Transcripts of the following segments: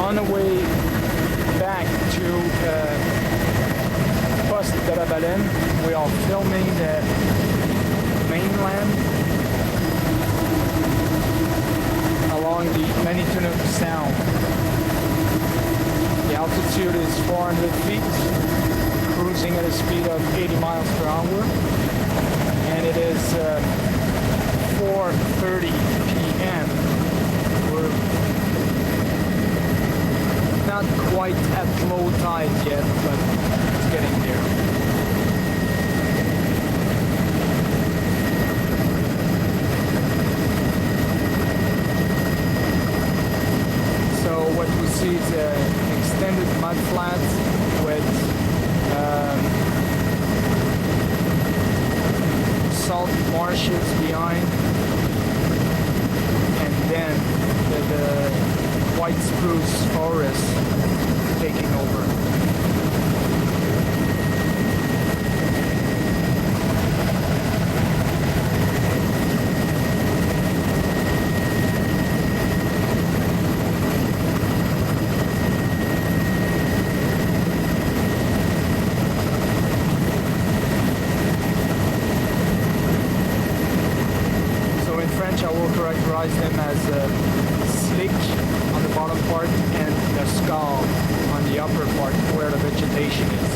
on the way back to Poste de la Baleine, we are filming the mainland along the Manitoulin Sound. The altitude is 400 feet, cruising at a speed of 80 miles per hour, and it is 4:30 p.m. We're not quite at low tide yet, but it's getting there. So what we see is an extended mud flat with salt marshes behind, and then the white spruce forest taking over. So in French I will characterize them as slick on the bottom part and the scar on the upper part where the vegetation is.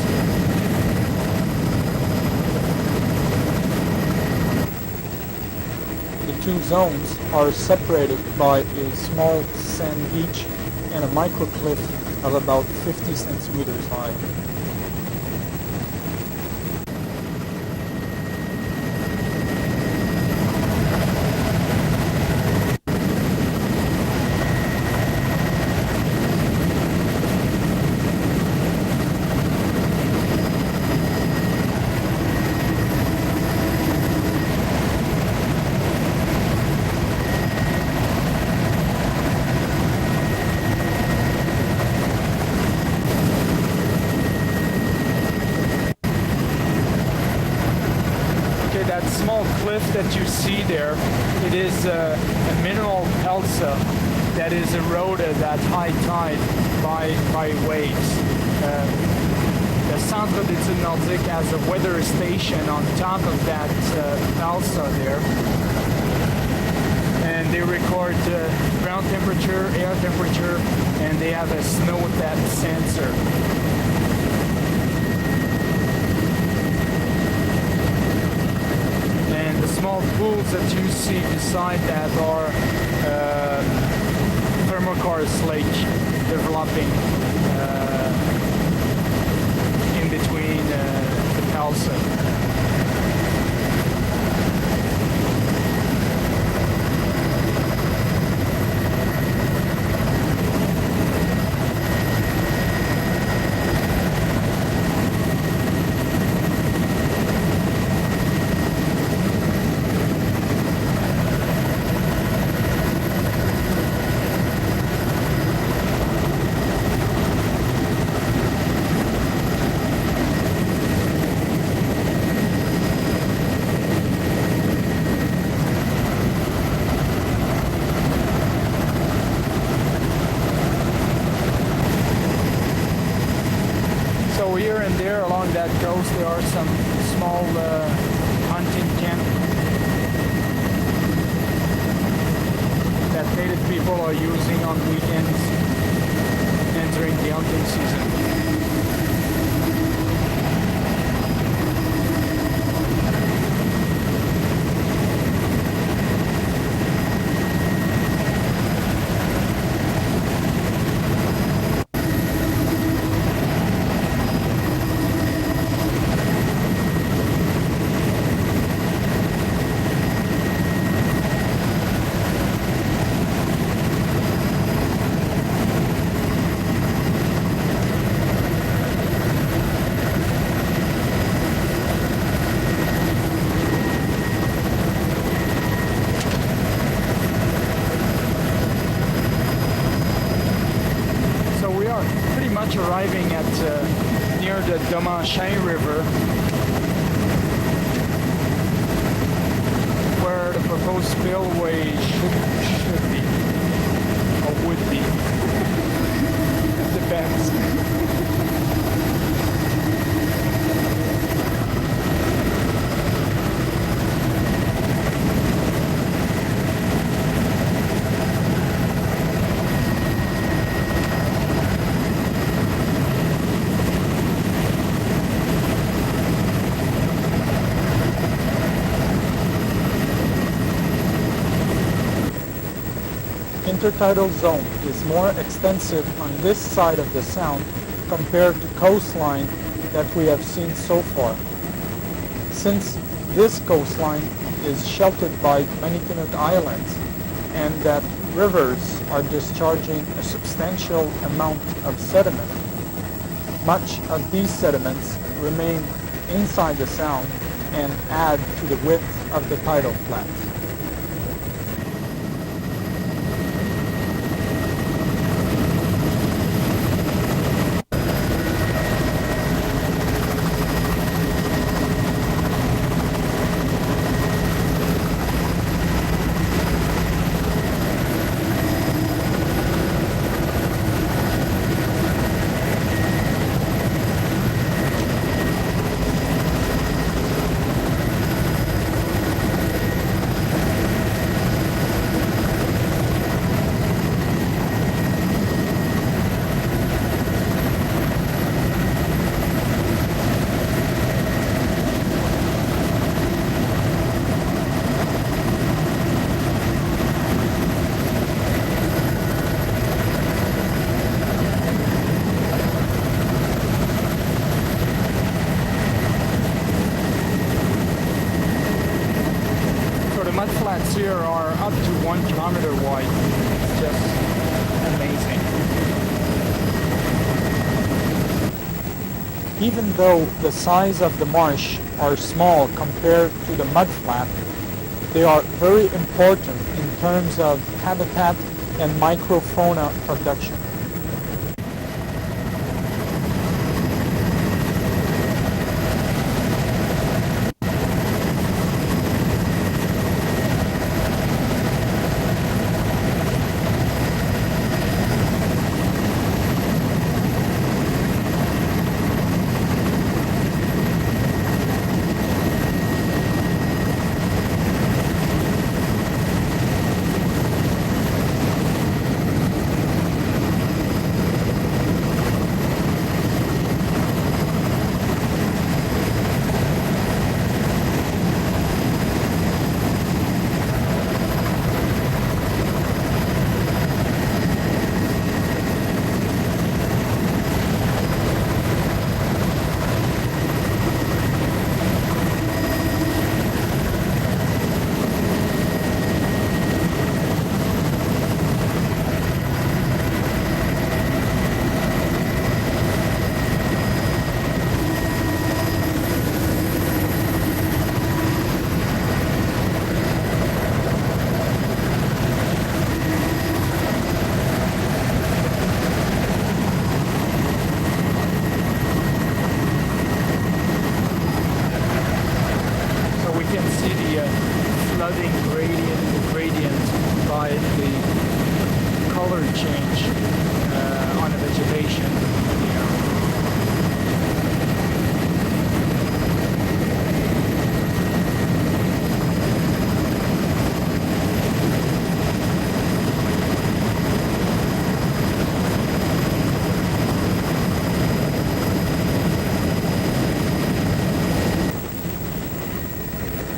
The two zones are separated by a small sand beach and a microcliff of about 50 centimeters high. That small cliff that you see there, it is a mineral pelsa that is eroded at high tide by waves. The Centre d'Etudes Nordiques has a weather station on top of that pelsa there, and they record ground temperature, air temperature, and they have a snow depth sensor. The small pools that you see beside that are thermokarst lake developing in between the pelsa. So here and there along that coast there are some small hunting camps that native people are using on weekends entering the hunting season. Arriving at near the Domanchin River, where the proposed spillway should be or would be. depends. Intertidal zone is more extensive on this side of the sound compared to coastline that we have seen so far. Since this coastline is sheltered by Manikinut Islands and that rivers are discharging a substantial amount of sediment, much of these sediments remain inside the sound and add to the width of the tidal flats. Mud flats here are up to 1 kilometer wide. It's just amazing. Even though the size of the marsh are small compared to the mudflat, they are very important in terms of habitat and microfauna production.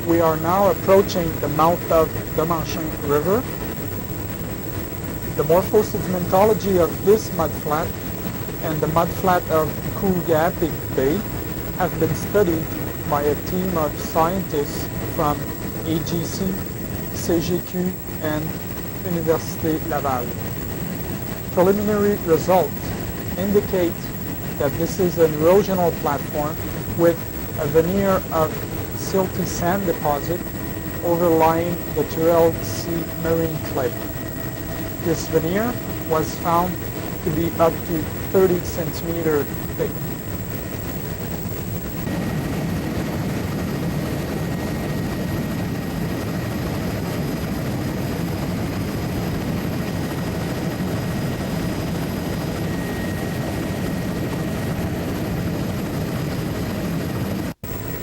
We are now approaching the mouth of Domanchin River. The morphosedimentology of this mudflat and the mudflat of Coolgardie Bay have been studied by a team of scientists from AGC, CGQ, and Université Laval. Preliminary results indicate that this is an erosional platform with a veneer of silty sand deposit overlying the Turelle Sea marine clay. This veneer was found to be up to 30 centimeter thick.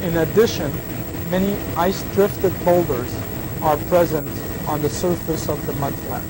In addition, many ice-drifted boulders are present on the surface of the mudflat.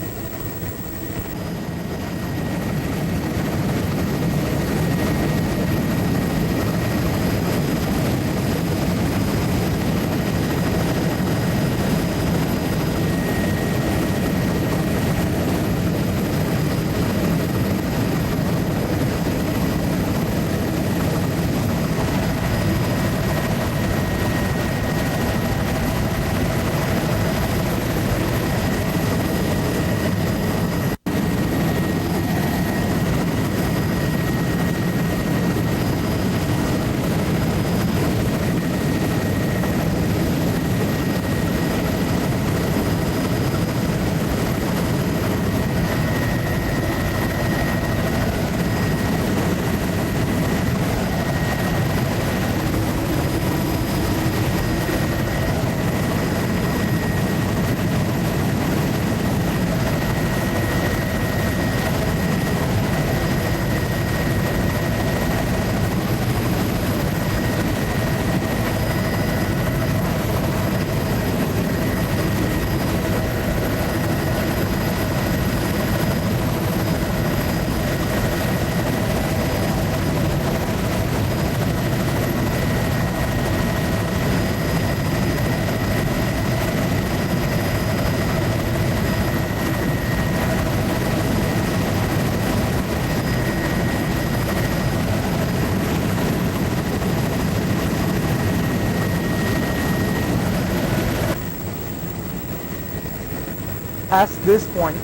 Past this point,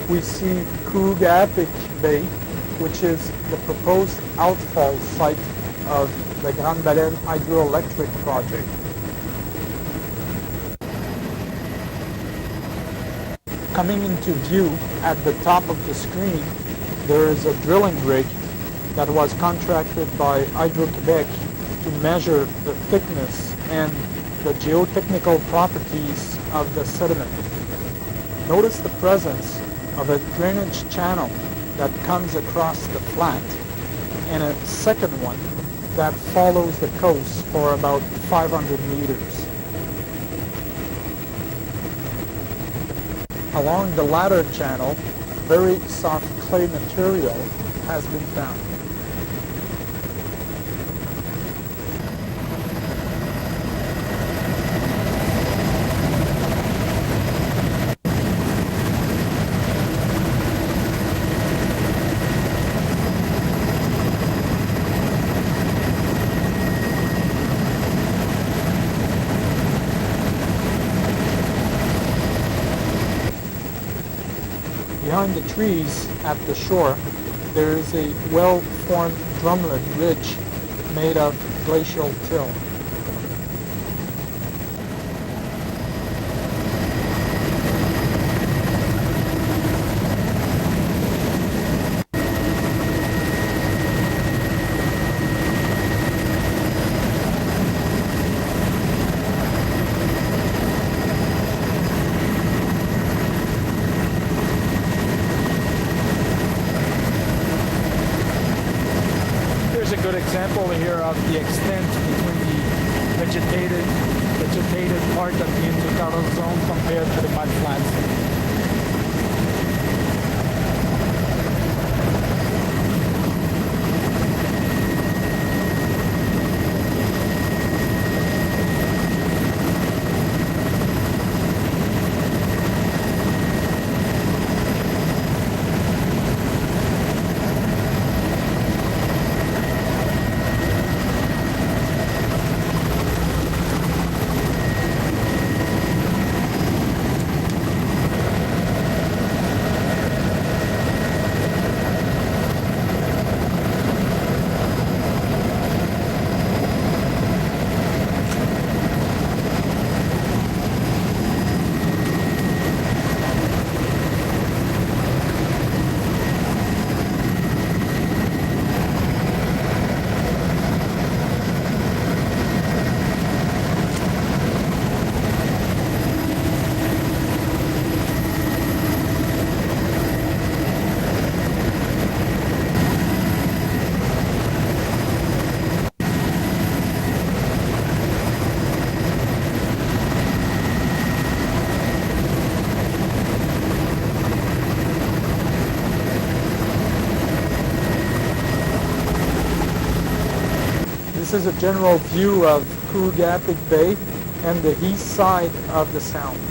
we see Krugapic Bay, which is the proposed outfall site of the Grande Baleine hydroelectric project. Coming into view at the top of the screen, there is a drilling rig that was contracted by Hydro-Québec to measure the thickness and the geotechnical properties of the sediment. Notice the presence of a drainage channel that comes across the flat and a second one that follows the coast for about 500 meters. Along the latter channel, very soft clay material has been found. Behind the trees at the shore, there is a well-formed drumlet ridge made of glacial till. Here's a good example here of the extent between the vegetated part of the intertidal zone compared to the mudflats. This is a general view of Krugapic Bay and the east side of the sound.